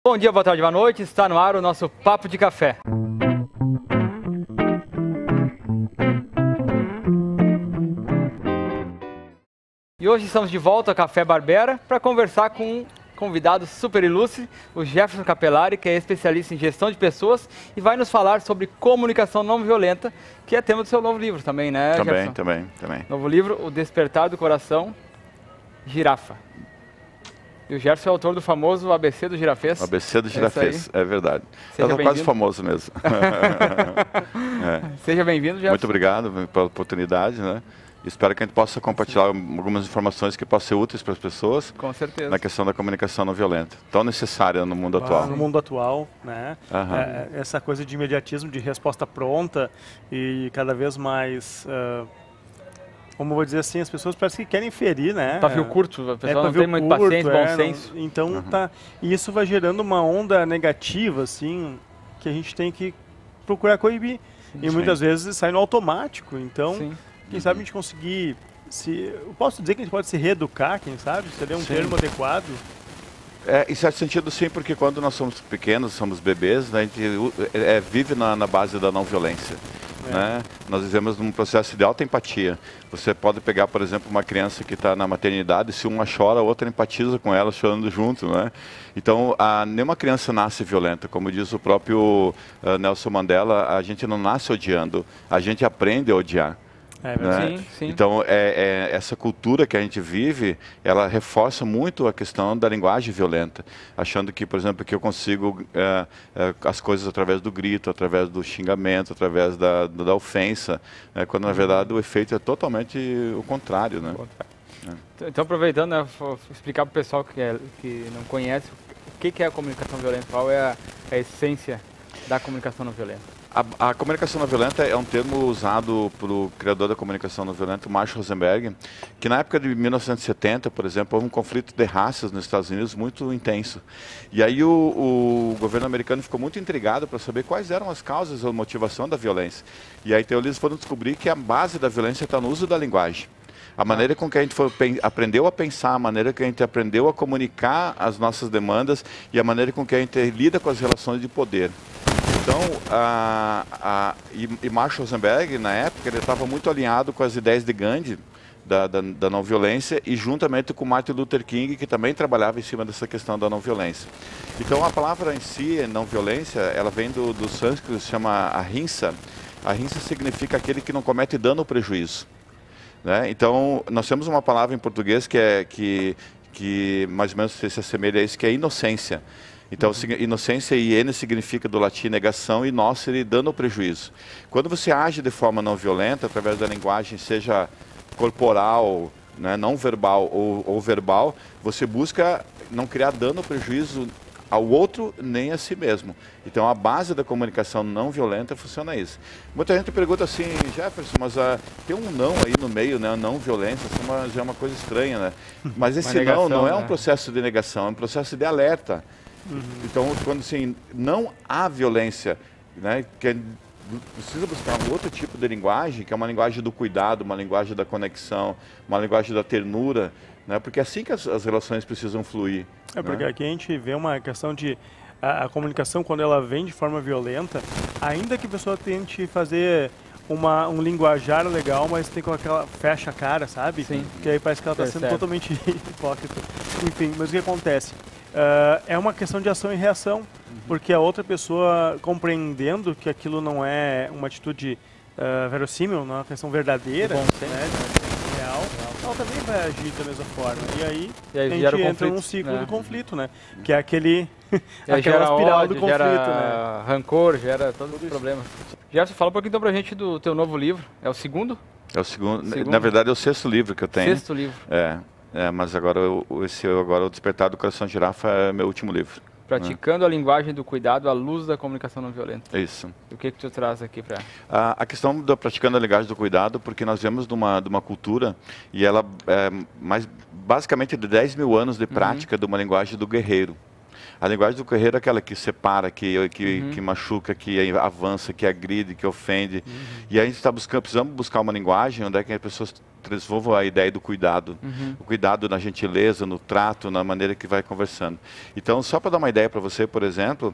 Bom dia, boa tarde, boa noite. Está no ar o nosso Papo de Café. E hoje estamos de volta ao Café Barbera para conversar com um convidado super ilustre, o Jefferson Capelari, que é especialista em gestão de pessoas e vai nos falar sobre comunicação não violenta, que é tema do seu novo livro também, né, Jefferson? Também. Novo livro, O Despertar do Coração, Girafa. E o Jefferson é autor do famoso ABC do Girafês. ABC do Girafês, é verdade. Seja Eu tô quase famoso mesmo. Seja bem-vindo, Jefferson. Muito obrigado pela oportunidade, né? Espero que a gente possa compartilhar algumas informações que possam ser úteis para as pessoas. Com certeza. Na questão da comunicação não violenta, tão necessária no mundo atual. No mundo atual, né? Essa coisa de imediatismo, de resposta pronta e cada vez mais... como eu vou dizer assim, as pessoas parecem que querem ferir, né? Pavio curto, a pessoa não tem muito paciência, bom senso. Então, e isso vai gerando uma onda negativa, assim, que a gente tem que procurar coibir. E muitas vezes sai no automático, então, quem sabe a gente conseguir... eu posso dizer que a gente pode se reeducar, quem sabe? Seria um termo adequado? Em certo sentido, sim, porque quando nós somos pequenos, somos bebês, né, a gente vive na base da não violência. Né? Nós vivemos num processo de alta empatia. Você pode pegar, por exemplo, uma criança que está na maternidade, se uma chora, a outra empatiza com ela, chorando junto. Né? Então, nenhuma criança nasce violenta. Como diz o próprio Nelson Mandela, a gente não nasce odiando, a gente aprende a odiar. Né? Sim. Então, essa cultura que a gente vive, ela reforça muito a questão da linguagem violenta, achando que, por exemplo, que eu consigo as coisas através do grito, através do xingamento, através da ofensa, né? Quando, na verdade, o efeito é totalmente o contrário. Né? Então, aproveitando, né, vou explicar para o pessoal que não conhece o que é a comunicação violenta, qual é a essência da comunicação não violenta. A comunicação não violenta é um termo usado pelo criador da comunicação não violenta, Marshall Rosenberg, que na época de 1970, por exemplo, houve um conflito de raças nos Estados Unidos muito intenso. E aí o governo americano ficou muito intrigado para saber quais eram as causas ou motivação da violência. E aí então eles foram descobrir que a base da violência está no uso da linguagem. A maneira com que a gente aprendeu a pensar, a maneira que a gente aprendeu a comunicar as nossas demandas e a maneira com que a gente lida com as relações de poder. Então, Marshall Rosenberg, na época, ele estava muito alinhado com as ideias de Gandhi, da não violência, e juntamente com Martin Luther King, que também trabalhava em cima dessa questão da não violência. Então, a palavra em si, não violência, ela vem do sânscrito, se chama ahimsa. Ahimsa significa aquele que não comete dano ou prejuízo. Né? Então, nós temos uma palavra em português que mais ou menos se assemelha a isso, que é inocência. Então, inocência, iene, significa do latim negação, e nós seria dano ou prejuízo. Quando você age de forma não violenta, através da linguagem, seja corporal, né, não verbal ou verbal, você busca não criar dano ou prejuízo ao outro nem a si mesmo. Então, a base da comunicação não violenta funciona isso. Muita gente pergunta assim, Jefferson, mas tem um não aí no meio, né? Não violência, já é uma coisa estranha, né? Mas esse negação, não é um processo de negação, é um processo de alerta. Então, quando assim, não há violência, né, precisa buscar um outro tipo de linguagem, que é uma linguagem do cuidado, uma linguagem da conexão, uma linguagem da ternura, né, porque é assim que as relações precisam fluir. Porque aqui a gente vê uma questão de a comunicação, quando ela vem de forma violenta, ainda que a pessoa tente fazer um linguajar legal, mas tem com aquela fecha a cara, sabe? Sim. Que aí parece que ela está sendo totalmente hipócrita. Enfim, mas o que acontece? É uma questão de ação e reação, porque a outra pessoa, compreendendo que aquilo não é uma atitude verossímil, não é uma questão verdadeira, né, real, ela também vai agir da mesma forma. E aí a gente entra num ciclo do conflito, né? Que é aquela espiral ódio, do conflito, gera rancor, gera todos os problemas. Jefferson, fala um pouquinho então pra gente do teu novo livro. É o segundo? É o segundo. Na verdade é o 6º livro que eu tenho. 6º livro. Mas agora o Despertar do Coração Girafa é meu último livro. Praticando a linguagem do cuidado à luz da comunicação não violenta. Isso. E o que tu traz aqui para... A questão da praticando a linguagem do cuidado, porque nós vemos de uma cultura, e ela basicamente de 10 mil anos de prática de uma linguagem do guerreiro. A linguagem do guerreiro é aquela que separa, que machuca, que avança, que agride, que ofende. E a gente está precisamos buscar uma linguagem onde é que as pessoas desenvolvam a ideia do cuidado. O cuidado na gentileza, no trato, na maneira que vai conversando. Então, só para dar uma ideia para você, por exemplo,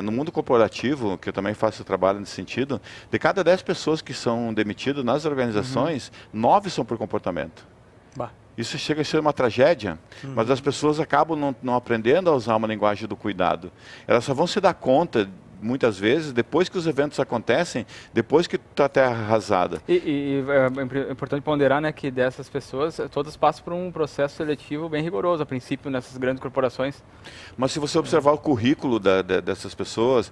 no mundo corporativo, que eu também faço trabalho nesse sentido, de cada 10 pessoas que são demitidas nas organizações, 9 são por comportamento. Isso chega a ser uma tragédia, mas as pessoas acabam não aprendendo a usar uma linguagem do cuidado. Elas só vão se dar conta, muitas vezes, depois que os eventos acontecem, depois que está a terra arrasada. E é importante ponderar, né, que dessas pessoas, todas passam por um processo seletivo bem rigoroso, a princípio, nessas grandes corporações. Mas se você observar o currículo dessas pessoas,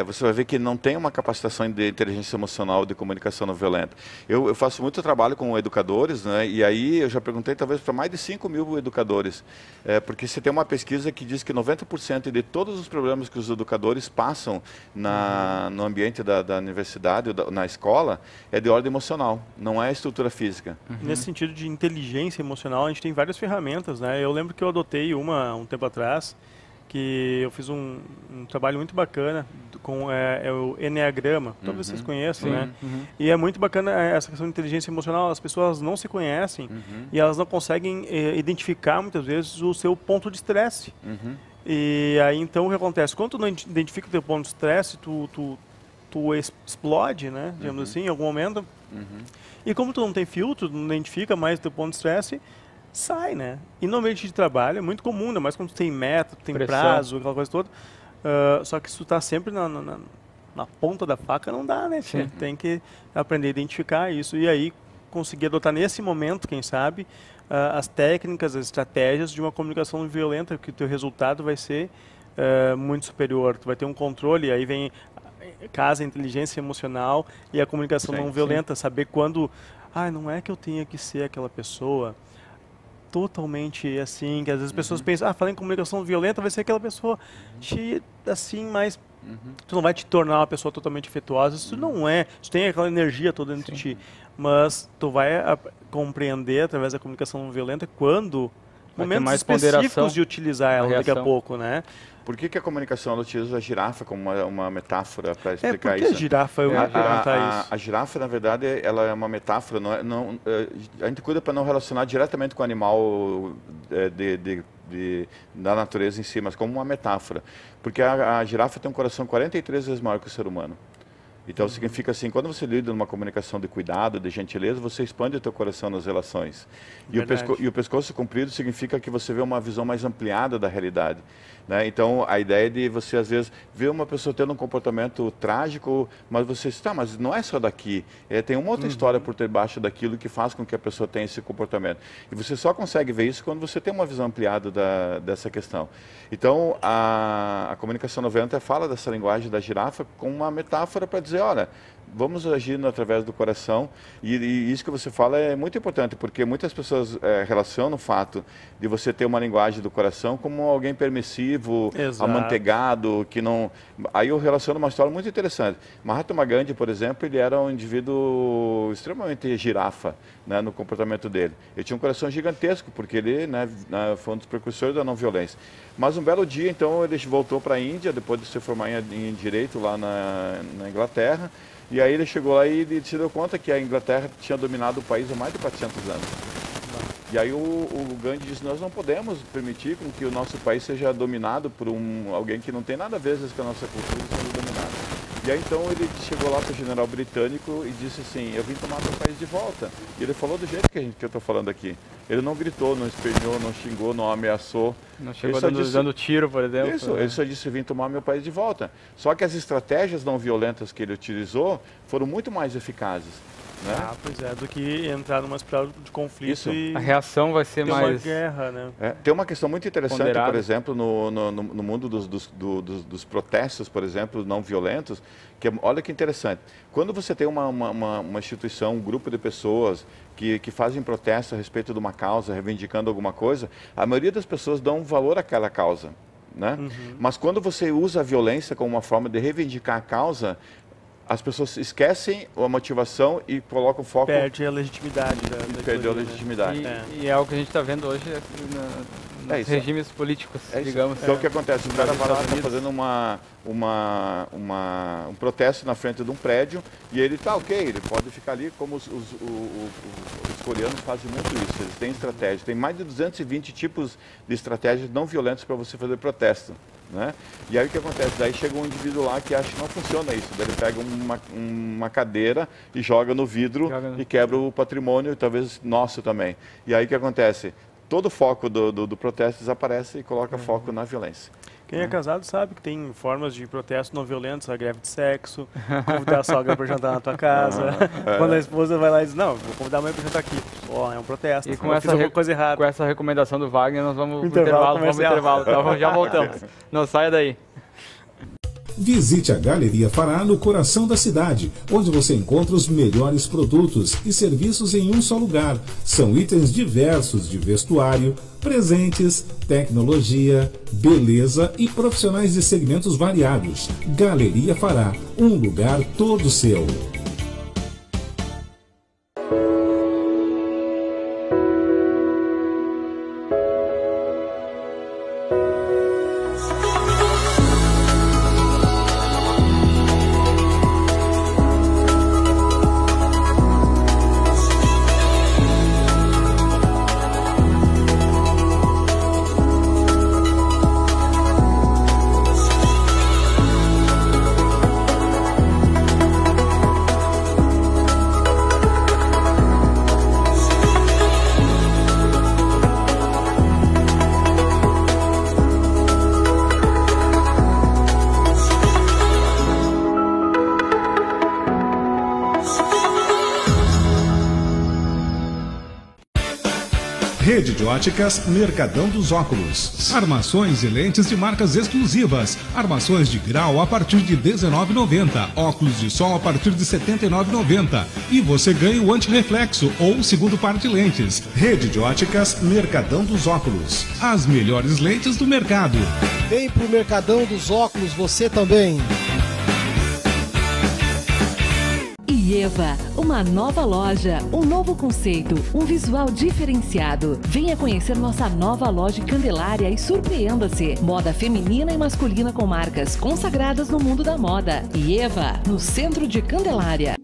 você vai ver que não tem uma capacitação de inteligência emocional, de comunicação não violenta. Eu faço muito trabalho com educadores, né, e aí eu já perguntei talvez para mais de 5.000 educadores, porque você tem uma pesquisa que diz que 90% de todos os problemas que os educadores passam no ambiente da universidade, na escola, é de ordem emocional, não é estrutura física. Nesse sentido de inteligência emocional, a gente tem várias ferramentas, né? Eu lembro que eu adotei uma um tempo atrás, que eu fiz um trabalho muito bacana com o Enneagrama, talvez vocês conheçam, né? E é muito bacana essa questão de inteligência emocional, as pessoas não se conhecem e elas não conseguem identificar muitas vezes o seu ponto de estresse. E aí, então, o que acontece? Quando tu não identifica o teu ponto de estresse, tu explode, né? Digamos assim, em algum momento. E como tu não tem filtro, não identifica mais o teu ponto de estresse, sai, né? E no ambiente de trabalho é muito comum, ainda mais quando tu tem meta, tu tem prazo, aquela coisa toda. Só que se tu tá sempre na ponta da faca, não dá, né? Tu tem que aprender a identificar isso. E aí, conseguir adotar nesse momento, quem sabe, as técnicas, as estratégias de uma comunicação não violenta, que o teu resultado vai ser muito superior. Tu vai ter um controle, aí vem casa a inteligência emocional e a comunicação não violenta, saber quando, não é que eu tenha que ser aquela pessoa totalmente assim, que às vezes as pessoas pensam, falar em comunicação violenta vai ser aquela pessoa assim, mas tu não vai te tornar uma pessoa totalmente afetuosa, isso não é, tu tem aquela energia toda dentro de ti, mas tu vai compreender através da comunicação não violenta quando momentos específicos de utilizar ela daqui a pouco, né? Por que a comunicação ela utiliza a girafa como uma metáfora para explicar isso? Por que a girafa? Eu ia perguntar isso. A girafa, na verdade, ela é uma metáfora. A gente cuida para não relacionar diretamente com o animal da natureza em si, mas como uma metáfora. Porque a girafa tem um coração 43 vezes maior que o ser humano. Então, significa assim, quando você lida numa comunicação de cuidado, de gentileza, você expande o teu coração nas relações. E o pescoço comprido significa que você vê uma visão mais ampliada da realidade. Né? Então, a ideia de você, às vezes, ver uma pessoa tendo um comportamento trágico, mas você diz, mas não é só daqui. Tem uma outra história por debaixo daquilo que faz com que a pessoa tenha esse comportamento. E você só consegue ver isso quando você tem uma visão ampliada dessa questão. Então, a comunicação não violenta fala dessa linguagem da girafa como uma metáfora para dizer, olha, vamos agir através do coração. E isso que você fala é muito importante, porque muitas pessoas relacionam o fato de você ter uma linguagem do coração como alguém permissivo, amanteigado, que não... Aí eu relaciono uma história muito interessante. Mahatma Gandhi, por exemplo, ele era um indivíduo extremamente girafa, né, no comportamento dele. Ele tinha um coração gigantesco, porque ele foi um dos precursores da não violência. Mas um belo dia, então, ele voltou para a Índia, depois de se formar em Direito lá na Inglaterra, e aí ele chegou lá e se deu conta que a Inglaterra tinha dominado o país há mais de 400 anos. E aí o Gandhi disse, nós não podemos permitir que o nosso país seja dominado por alguém que não tem nada a ver com a nossa cultura sendo dominado. E aí então ele chegou lá para o general britânico e disse assim, eu vim tomar meu país de volta. E ele falou do jeito que eu estou falando aqui. Ele não gritou, não esperneou, não xingou, não ameaçou. Não chegou dando tiro, por exemplo. Isso, ele só disse, eu vim tomar meu país de volta. Só que as estratégias não violentas que ele utilizou foram muito mais eficazes. Né? Pois é, do que entrar numa espiral de conflito. Isso. A reação vai ser mais... uma guerra, né? Tem uma questão muito interessante, por exemplo, no mundo dos protestos, por exemplo, não violentos, que olha que interessante. Quando você tem uma instituição, um grupo de pessoas que fazem protesto a respeito de uma causa, reivindicando alguma coisa, a maioria das pessoas dão valor àquela causa. Né? Mas quando você usa a violência como uma forma de reivindicar a causa, as pessoas esquecem a motivação e colocam o foco... Perde a legitimidade. Perdeu a legitimidade. E é o que a gente está vendo hoje nos regimes políticos, digamos. Então o que acontece? O cara vai lá, está fazendo um protesto na frente de um prédio e ele está ok, ele pode ficar ali, como os coreanos fazem muito isso, eles têm estratégia. Tem mais de 220 tipos de estratégias não violentas para você fazer protesto. Né? E aí o que acontece? Daí chega um indivíduo lá que acha que não funciona isso. Daí ele pega uma cadeira e joga no vidro e quebra o patrimônio, talvez nosso também. E aí o que acontece? Todo o foco do protesto desaparece e coloca foco na violência. Quem é casado sabe que tem formas de protesto não violentos, a greve de sexo, convidar a sogra para jantar na tua casa. Quando a esposa vai lá e diz, não, vou convidar a mãe para jantar aqui. É um protesto, e com essa coisa errada. Com essa recomendação do Wagner, nós vamos pro intervalo. Então já voltamos. Não saia daí. Visite a Galeria Fará no coração da cidade, onde você encontra os melhores produtos e serviços em um só lugar. São itens diversos de vestuário, presentes, tecnologia, beleza e profissionais de segmentos variados. Galeria Fará, um lugar todo seu. Rede de óticas Mercadão dos Óculos. Armações e lentes de marcas exclusivas. Armações de grau a partir de R$ 19,90. Óculos de sol a partir de R$ 79,90. E você ganha o antirreflexo ou o segundo par de lentes. Rede de óticas Mercadão dos Óculos. As melhores lentes do mercado. Vem pro Mercadão dos Óculos você também. Ieva, uma nova loja, um novo conceito, um visual diferenciado. Venha conhecer nossa nova loja em Candelária e surpreenda-se. Moda feminina e masculina com marcas consagradas no mundo da moda. Ieva, no centro de Candelária.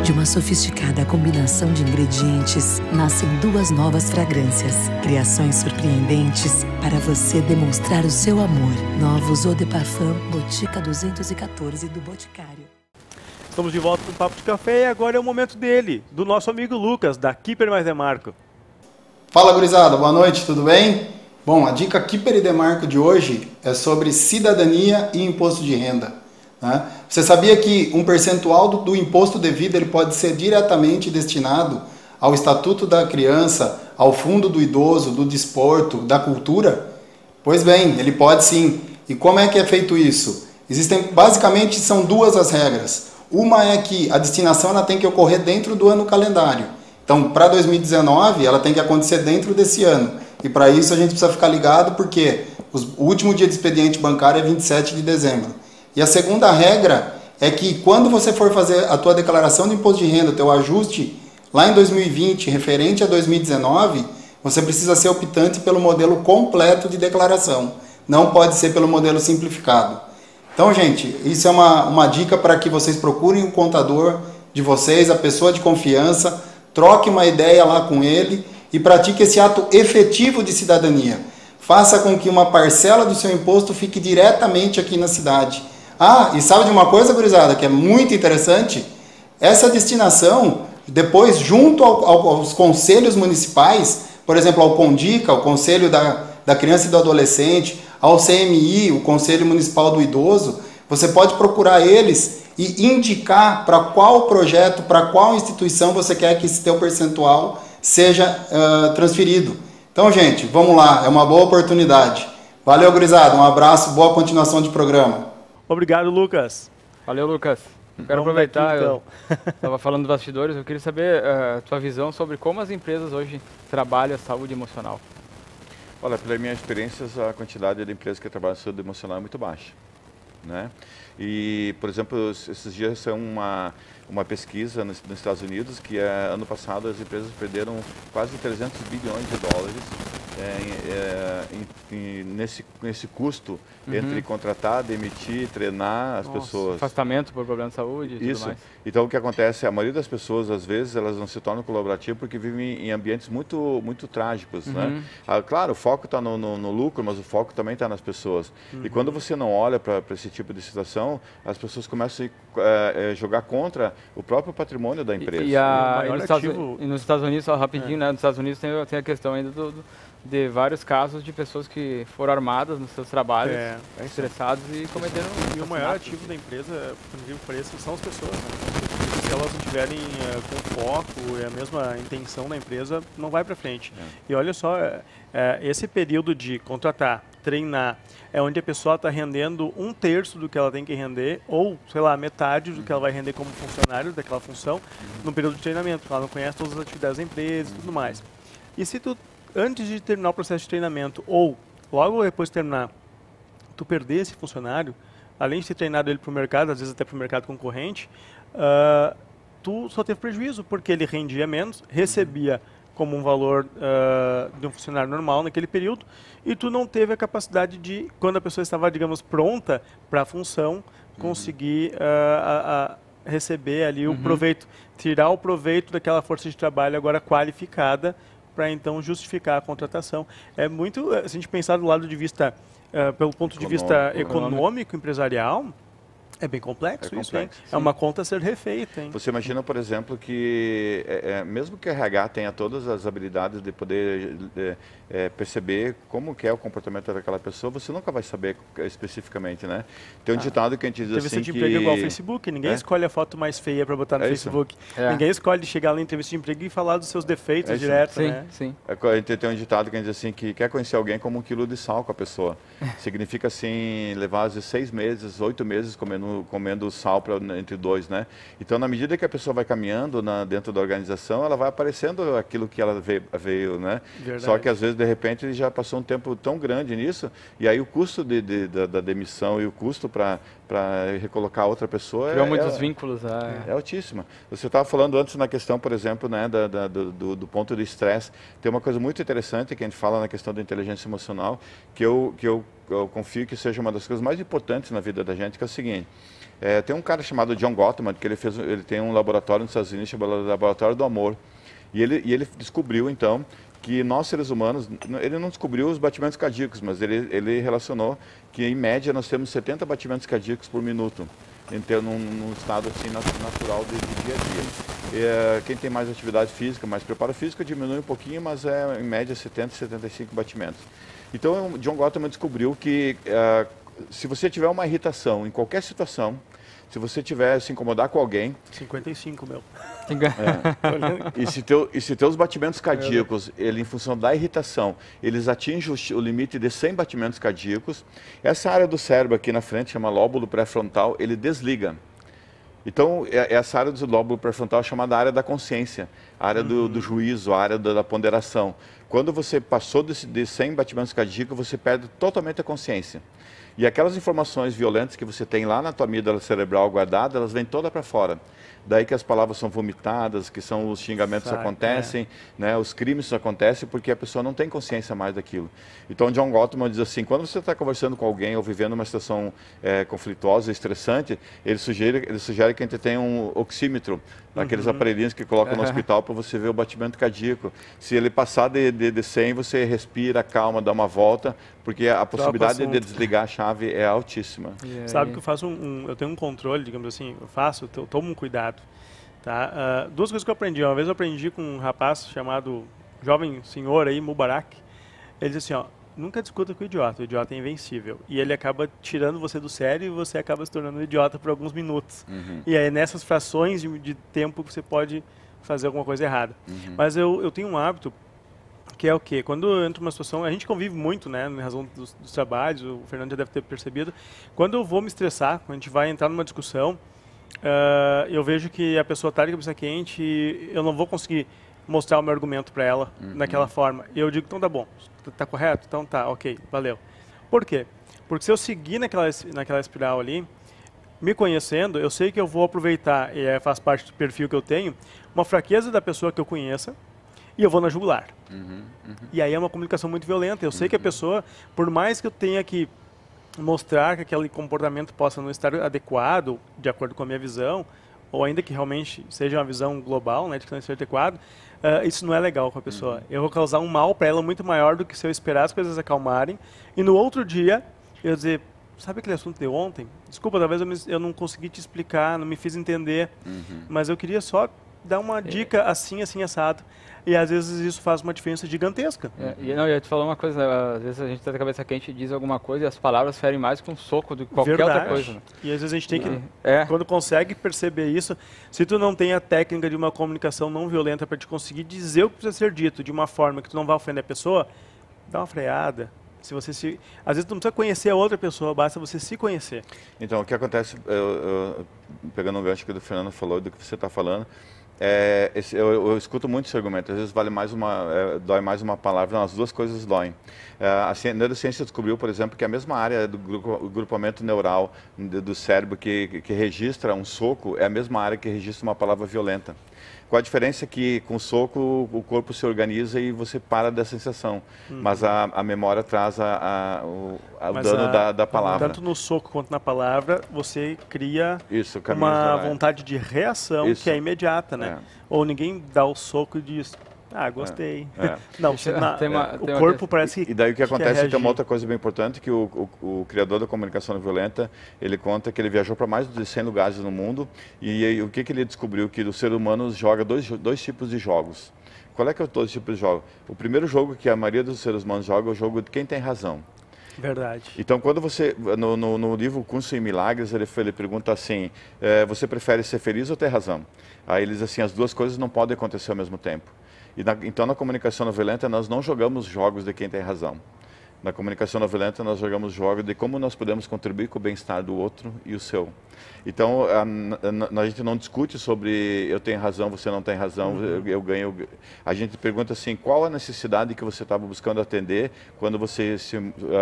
De uma sofisticada combinação de ingredientes, nascem duas novas fragrâncias. Criações surpreendentes para você demonstrar o seu amor. Novos Eau de Parfum Botica 214 do Boticário. Estamos de volta com o Papo de Café e agora é o momento dele, do nosso amigo Lucas, da Keeper Mais Demarco. Fala, gurizada, boa noite, tudo bem? Bom, a dica Keeper e Demarco de hoje é sobre cidadania e imposto de renda. Né? Você sabia que um percentual do imposto devido ele pode ser diretamente destinado ao Estatuto da Criança, ao Fundo do Idoso, do Desporto, da Cultura? Pois bem, ele pode sim. E como é que é feito isso? Basicamente são duas as regras. Uma é que a destinação ela tem que ocorrer dentro do ano calendário. Então, para 2019, ela tem que acontecer dentro desse ano. E para isso a gente precisa ficar ligado porque o último dia de expediente bancário é 27 de dezembro. E a segunda regra é que quando você for fazer a tua declaração de imposto de renda, o teu ajuste lá em 2020, referente a 2019, você precisa ser optante pelo modelo completo de declaração. Não pode ser pelo modelo simplificado. Então, gente, isso é uma dica para que vocês procurem o contador de vocês, a pessoa de confiança, troque uma ideia lá com ele e pratique esse ato efetivo de cidadania. Faça com que uma parcela do seu imposto fique diretamente aqui na cidade. Ah, e sabe de uma coisa, gurizada, que é muito interessante? essa destinação, depois, junto aos conselhos municipais, por exemplo, ao CONDICA, o Conselho da Criança e do Adolescente, ao CMI, o Conselho Municipal do Idoso, você pode procurar eles e indicar para qual projeto, para qual instituição você quer que esse teu percentual seja transferido. Então, gente, vamos lá, é uma boa oportunidade. Valeu, gurizada, um abraço, boa continuação de programa. Obrigado, Lucas. Valeu, Lucas. Quero aproveitar, eu estava falando dos bastidores, eu queria saber a tua visão sobre como as empresas hoje trabalham a saúde emocional. Olha, pelas minhas experiências, a quantidade de empresas que trabalham saúde emocional é muito baixa, né? E, por exemplo, esses dias saiu uma pesquisa nos Estados Unidos que ano passado as empresas perderam quase 300 bilhões de dólares nesse custo entre contratar, demitir, treinar as pessoas. Afastamento por problema de saúde e tudo mais. Então o que acontece, a maioria das pessoas, às vezes, elas não se tornam colaborativas porque vivem em ambientes muito trágicos, né? Claro, o foco está no lucro, mas o foco também está nas pessoas. E quando você não olha para esse tipo de situação, as pessoas começam a jogar contra o próprio patrimônio da empresa. E nos Estados Unidos, só rapidinho, né? Nos Estados Unidos tem a questão ainda de vários casos de pessoas que foram armadas nos seus trabalhos, estressados e cometeram... E o maior ativo da empresa, por incrível que pareça, são as pessoas, né? Se elas não tiverem com foco e a mesma intenção da empresa, não vai para frente. E olha só, esse período de contratar, treinar, é onde a pessoa está rendendo 1/3 do que ela tem que render, ou, sei lá, metade do que ela vai render como funcionário daquela função, no período de treinamento. Ela não conhece todas as atividades da empresa e tudo mais. E se tu, antes de terminar o processo de treinamento, ou logo depois de terminar, tu perder esse funcionário, além de ter treinado ele para o mercado, às vezes até para o mercado concorrente, tu só teve prejuízo, porque ele rendia menos, recebia como um valor de um funcionário normal naquele período, e tu não teve a capacidade de, quando a pessoa estava, digamos, pronta para a função, conseguir receber ali o proveito, tirar o proveito daquela força de trabalho agora qualificada, para então justificar a contratação. É muito, se a gente pensar do lado de vista, pelo ponto de vista econômico, empresarial, é bem complexo isso, hein? É uma conta a ser refeita, hein? Você imagina, por exemplo, que mesmo que a RH tenha todas as habilidades de poder perceber como que é o comportamento daquela pessoa, você nunca vai saber especificamente, né? Tem um ditado que a gente diz assim que... Entrevista de emprego é igual ao Facebook, ninguém escolhe a foto mais feia para botar no Facebook. Ninguém escolhe chegar lá na entrevista de emprego e falar dos seus defeitos direto, né? Sim. Tem um ditado que a gente diz assim, que quer conhecer alguém como 1 quilo de sal com a pessoa. Significa assim, levar às vezes 6 meses, 8 meses comendo sal entre dois, né? Então, na medida que a pessoa vai caminhando dentro da organização, ela vai aparecendo aquilo que ela veio, né? Verdade. Só que às vezes, de repente, ele já passou um tempo tão grande nisso, e aí o custo da demissão e o custo para recolocar outra pessoa muitos vínculos. É altíssima. Você estava falando antes na questão, por exemplo, né, do ponto de estresse. Tem uma coisa muito interessante que a gente fala na questão da inteligência emocional, que eu confio que seja uma das coisas mais importantes na vida da gente, que é o seguinte. Tem um cara chamado John Gottman, que ele tem um laboratório nos Estados Unidos chamado Laboratório do Amor. E ele descobriu, então, que nós, seres humanos, ele não descobriu os batimentos cardíacos, mas ele relacionou que, em média, nós temos 70 batimentos cardíacos por minuto, num estado assim, natural de dia a dia. Quem tem mais atividade física, mais preparo físico, diminui um pouquinho, mas em média 70, 75 batimentos. Então, o John Gottman descobriu que se você tiver uma irritação em qualquer situação, se você tiver se incomodar com alguém... 55, meu. E se teus batimentos cardíacos, em função da irritação, eles atingem o limite de 100 batimentos cardíacos, essa área do cérebro aqui na frente, chama lóbulo pré-frontal, ele desliga. Então, essa área do lóbulo pré-frontal é chamada área da consciência, a área do juízo, a área da ponderação. Quando você passou de 100 batimentos cardíacos, você perde totalmente a consciência. E aquelas informações violentas que você tem lá na tua amígdala cerebral guardada, elas vêm todas para fora. Daí que as palavras são vomitadas, que são os xingamentos acontecem, né, os crimes acontecem porque a pessoa não tem consciência mais daquilo. Então, John Gottman diz assim, quando você está conversando com alguém ou vivendo uma situação conflituosa, estressante, ele sugere que a gente tenha um oxímetro, aqueles aparelhinhos que colocam no hospital para você ver o batimento cardíaco. Se ele passar de 100, você respira, calma, dá uma volta, porque a possibilidade de desligar a chave é altíssima. Sabe que eu faço eu tenho um controle, digamos assim, eu tomo um cuidado. Tá? Duas coisas que eu aprendi. Uma vez eu aprendi com um rapaz chamado jovem senhor aí, Mubarak. Ele disse assim, ó, nunca discuta com o idiota é invencível. E ele acaba tirando você do sério e você acaba se tornando um idiota por alguns minutos. E aí nessas frações de tempo você pode fazer alguma coisa errada. Mas eu tenho um hábito que é o quê? Quando eu entro numa situação, a gente convive muito, né, em razão dos trabalhos, o Fernando já deve ter percebido. Quando eu vou me estressar, quando a gente vai entrar numa discussão, eu vejo que a pessoa está de cabeça quente e eu não vou conseguir mostrar o meu argumento para ela daquela forma. E eu digo, então tá bom, tá correto? Então tá, ok, valeu. Por quê? Porque se eu seguir naquela espiral ali, me conhecendo, eu sei que eu vou aproveitar, e faz parte do perfil que eu tenho, uma fraqueza da pessoa que eu conheça, e eu vou na jugular. E aí é uma comunicação muito violenta. Eu sei que a pessoa, por mais que eu tenha que mostrar que aquele comportamento possa não estar adequado, de acordo com a minha visão, ou ainda que realmente seja uma visão global, né, de que não seja adequado, isso não é legal com a pessoa. Eu vou causar um mal para ela muito maior do que se eu esperar as coisas acalmarem, e no outro dia eu dizer, sabe aquele assunto de ontem? Desculpa, talvez eu não consegui te explicar, não me fiz entender, mas eu queria só dar uma dica assim, assim, assado. E às vezes isso faz uma diferença gigantesca. E eu ia te falar uma coisa, né? Às vezes a gente tá com a cabeça quente e diz alguma coisa e as palavras ferem mais que um soco de qualquer outra coisa. Né? E às vezes a gente tem que, quando consegue perceber isso, se tu não tem a técnica de uma comunicação não violenta para te conseguir dizer o que precisa ser dito de uma forma que tu não vai ofender a pessoa, dá uma freada. Às vezes tu não precisa conhecer a outra pessoa, basta você se conhecer. Então, o que acontece, pegando o gancho que o Fernando falou, do que você está falando, eu escuto muito esse argumento, às vezes dói mais uma palavra, não, as duas coisas doem. A neurociência descobriu, por exemplo, que a mesma área do grupamento neural do cérebro que registra um soco é a mesma área que registra uma palavra violenta. Com a diferença que com o soco o corpo se organiza e você para da sensação, mas a memória traz o dano da palavra. Tanto no soco quanto na palavra, você cria uma vontade de reação que é imediata, né? Ou ninguém dá o soco e diz, gostei. Não, o corpo parece que... E daí o que acontece tem uma outra coisa bem importante, que o criador da comunicação não violenta, ele conta que ele viajou para mais de 100 lugares no mundo, e o que ele descobriu? Que o ser humano joga dois tipos de jogos. Qual é que é o dois tipos de jogos? O primeiro jogo que a maioria dos seres humanos joga é o jogo de quem tem razão. Verdade. Então, quando você, no livro Curso em Milagres, ele pergunta assim, você prefere ser feliz ou ter razão? Aí ele diz assim, as duas coisas não podem acontecer ao mesmo tempo. Então, na comunicação não violenta, nós não jogamos jogos de quem tem razão. Na comunicação não violenta, nós jogamos jogos de como nós podemos contribuir com o bem-estar do outro e o seu. Então, a gente não discute sobre eu tenho razão, você não tem razão, eu ganho. A gente pergunta assim, qual a necessidade que você estava buscando atender quando você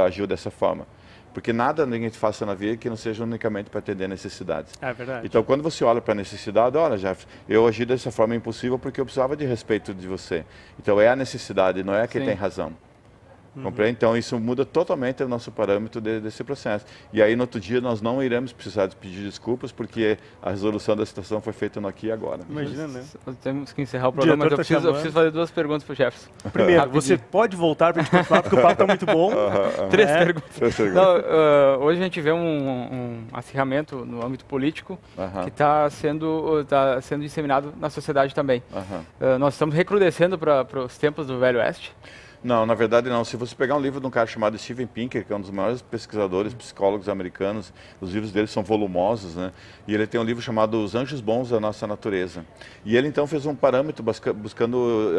agiu dessa forma? Porque nada a gente faça na vida que não seja unicamente para atender necessidades. É verdade. Então, quando você olha para a necessidade, olha, Jeff, eu agi dessa forma impossível porque eu precisava de respeito de você. Então, é a necessidade, não é quem tem razão. Compreende? Então, isso muda totalmente o nosso parâmetro desse processo. E aí, no outro dia, nós não iremos precisar de pedir desculpas, porque a resolução da situação foi feita no aqui e agora. Imagina, né? Temos que encerrar o programa, mas eu preciso fazer duas perguntas para o Jefferson. Primeiro, você pode voltar para a gente continuar, porque o papo está muito bom. Três perguntas. Não, hoje a gente vê um acirramento no âmbito político que está sendo disseminado na sociedade também. Nós estamos recrudescendo para os tempos do Velho Oeste. Não, na verdade não. Se você pegar um livro de um cara chamado Steven Pinker, que é um dos maiores pesquisadores, psicólogos americanos, os livros dele são volumosos, né? E ele tem um livro chamado Os Anjos Bons da Nossa Natureza. E ele então fez um parâmetro buscando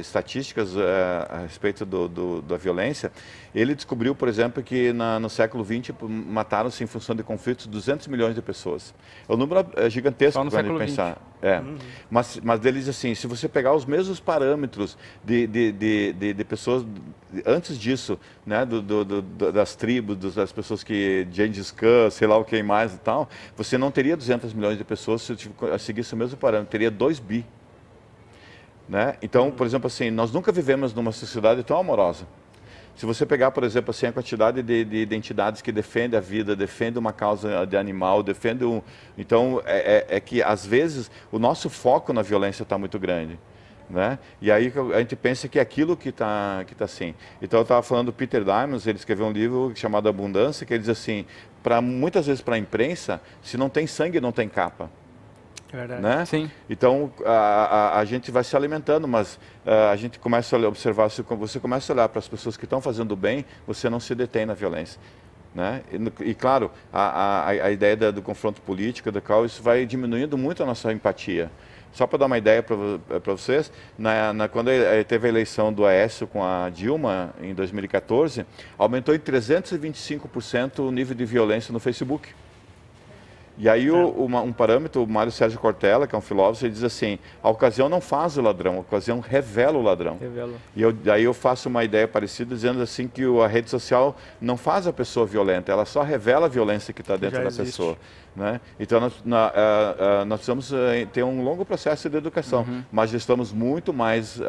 estatísticas a respeito da violência. Ele descobriu, por exemplo, que no século XX mataram-se em função de conflitos 200 milhões de pessoas. O número é gigantesco para a gente pensar. Mas ele diz assim, se você pegar os mesmos parâmetros de pessoas antes disso, né, das tribos, das pessoas que Gengis Khan, sei lá o que mais e tal, você não teria 200 milhões de pessoas se seguisse o mesmo parâmetro, teria 2 bi. Né? Então, por exemplo, assim, nós nunca vivemos numa sociedade tão amorosa. Se você pegar, por exemplo, assim, a quantidade de entidades que defendem a vida, defendem uma causa de animal, defendem Então, é que, às vezes, o nosso foco na violência está muito grande. Né? E aí a gente pensa que é aquilo que está assim. Então eu estava falando do Peter Diamandis, ele escreveu um livro chamado Abundância, que ele diz assim, muitas vezes para a imprensa, se não tem sangue, não tem capa. É verdade. Né? Sim. Então, a gente vai se alimentando, mas a gente começa a observar, se você começa a olhar para as pessoas que estão fazendo bem, você não se detém na violência. Né? E claro, a ideia do confronto político, isso vai diminuindo muito a nossa empatia. Só para dar uma ideia para vocês, quando teve a eleição do Aécio com a Dilma, em 2014, aumentou em 325% o nível de violência no Facebook. E aí um parâmetro, o Mário Sérgio Cortella, que é um filósofo, ele diz assim, a ocasião não faz o ladrão, a ocasião revela o ladrão. Revela. E aí eu faço uma ideia parecida, dizendo assim que a rede social não faz a pessoa violenta, ela só revela a violência que está dentro da pessoa. Né? Então nós precisamos ter um longo processo de educação, mas já estamos muito mais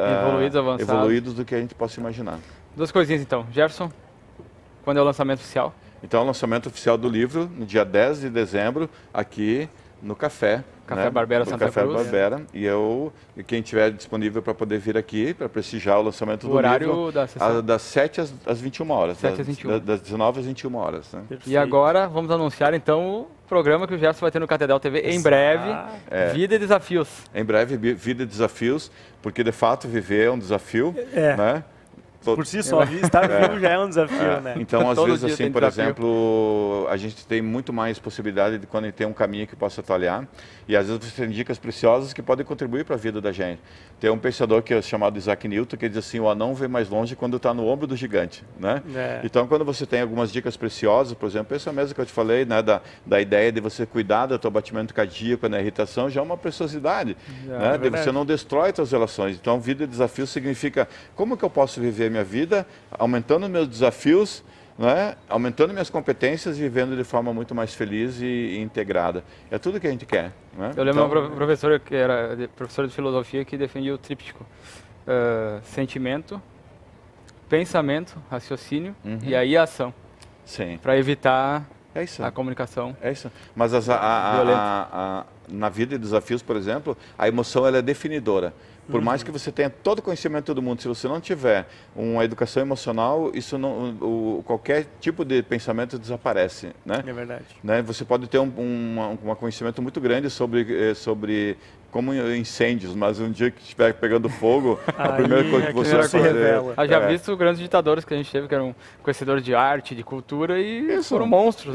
evoluídos do que a gente possa imaginar. Duas coisinhas então. Jefferson, quando é o lançamento oficial? Então, o lançamento oficial do livro, no dia 10 de dezembro, aqui no Café. Café Barbera Santa Cruz. Café Barbera. E quem estiver disponível para poder vir aqui, para prestigiar o lançamento do livro. O horário da sessão? Das 7 às 21 horas. 7 às 21. Das 19 às 21 horas. Né? E agora, vamos anunciar então o programa que o Jefferson vai ter no Catedral TV em breve. Vida e Desafios. Em breve, Vida e Desafios, porque de fato viver é um desafio. Né? Por si só, estar vivo já é um desafio, né? Então, às vezes, assim, por exemplo, a gente tem muito mais possibilidade de quando a gente tem um caminho que possa atalhar. E às vezes você tem dicas preciosas que podem contribuir para a vida da gente. Tem um pensador que é chamado Isaac Newton, que diz assim, o anão vê mais longe quando está no ombro do gigante, né? Então, quando você tem algumas dicas preciosas, por exemplo, essa mesma que eu te falei, né, da ideia de você cuidar do teu batimento cardíaco, na irritação, já é uma preciosidade, né? De você não destrói as suas relações. Então, vida e desafio significa como que eu posso viver minha vida, aumentando meus desafios, né? Aumentando minhas competências e vivendo de forma muito mais feliz e integrada. É tudo que a gente quer. Né? Eu lembro uma professora que era professora de filosofia que defendia o tríptico. Sentimento, pensamento, raciocínio e aí a ação. Sim. Para evitar a comunicação. É isso. Mas na vida de desafios, por exemplo, a emoção ela é definidora. Por mais que você tenha todo o conhecimento do mundo, se você não tiver uma educação emocional, isso não, qualquer tipo de pensamento desaparece, né? É verdade. Né? Você pode ter um conhecimento muito grande sobre como incêndios, mas um dia que estiver pegando fogo, a primeira coisa que você vai fazer... Já visto grandes ditadores que a gente teve, que eram conhecedores de arte, de cultura e foram monstros,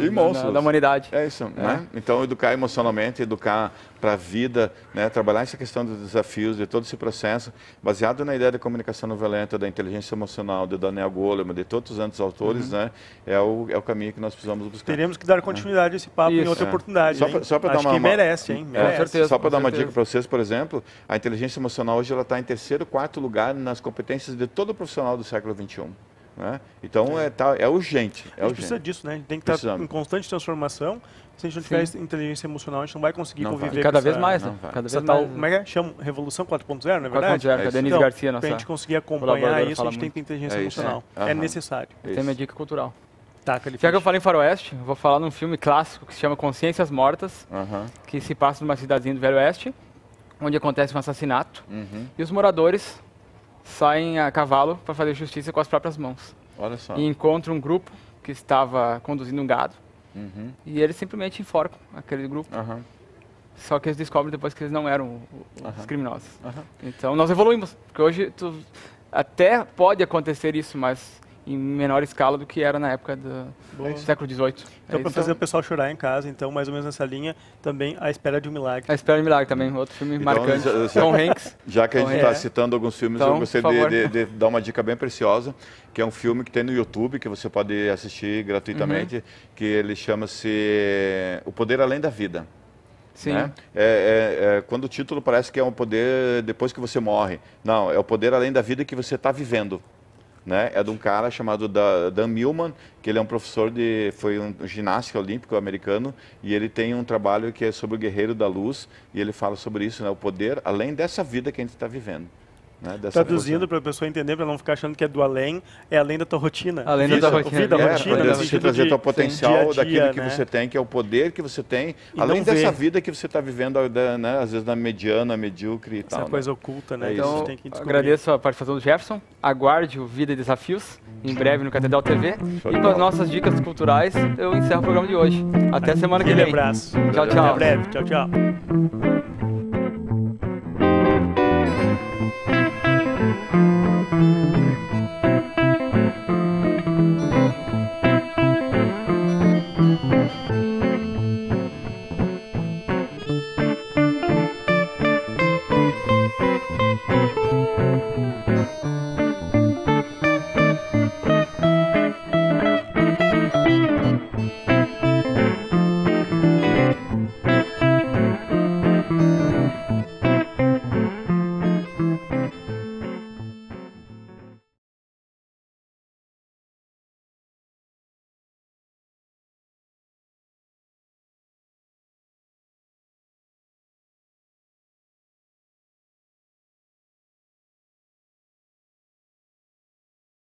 da humanidade. É isso, né? Então, educar emocionalmente, educar para a vida, né? Trabalhar essa questão dos desafios, de todo esse processo, baseado na ideia da comunicação não violenta, da inteligência emocional, de Daniel Goleman, de todos os outros autores, né? É o caminho que nós precisamos buscar. Teremos que dar continuidade a esse papo em outra oportunidade. Só para dar Acho que merece, hein? Com certeza. Só para dar uma dica para vocês, por exemplo, a inteligência emocional hoje ela está em 3º, 4º lugar nas competências de todo profissional do século XXI. Né? Então é urgente. A gente precisa disso, né? A gente tem que estar em constante transformação. Se a gente não tiver inteligência emocional, a gente não vai conseguir conviver cada com vez mais, né? Cada vez mais. Como é que é? Chama Revolução 4.0, não é verdade? 4.0, a Denise Garcia, nossa. Para a gente conseguir acompanhar isso, a gente tem que ter inteligência emocional. É necessário. Tem minha dica cultural. Tá, já que eu falei em Faroeste, vou falar num filme clássico que se chama Consciências Mortas, que se passa numa cidadezinha do Velho Oeste, onde acontece um assassinato, e os moradores saem a cavalo para fazer justiça com as próprias mãos. Olha só. E encontram um grupo que estava conduzindo um gado, e eles simplesmente enforcam aquele grupo. Só que eles descobrem depois que eles não eram os criminosos. Então nós evoluímos, porque hoje até pode acontecer isso, mas em menor escala do que era na época do século XVIII. Então, para fazer o pessoal chorar em casa, então, mais ou menos nessa linha, também A Espera de um Milagre. A Espera de um Milagre também, outro filme marcante. Tom Hanks. Já que a gente está citando alguns filmes, então, eu gostaria de dar uma dica bem preciosa, que é um filme que tem no YouTube, que você pode assistir gratuitamente, que ele chama-se O Poder Além da Vida. Sim. Né? Quando o título parece que é um poder depois que você morre. Não, é o poder além da vida que você está vivendo. Né? É de um cara chamado Dan Millman, que ele é um professor foi um ginasta olímpico americano, e ele tem um trabalho que é sobre o guerreiro da luz, e ele fala sobre isso, né? O poder além dessa vida que a gente está vivendo. Né? Traduzindo para a pessoa entender, para não ficar achando que é do além, é além da tua rotina. Além da tua rotina. Para você trazer o teu potencial daquilo que você tem, que é o poder que você tem, além dessa vida que você está vivendo, né? Às vezes na mediana, medíocre e tal. Essa coisa oculta, né? Então, tem que agradeço a participação do Jefferson, aguarde o Vida e Desafios, em breve no Catedral TV, e com as nossas dicas culturais, eu encerro o programa de hoje. Até semana que vem. Um abraço. Tchau, tchau. Até breve. Tchau, tchau.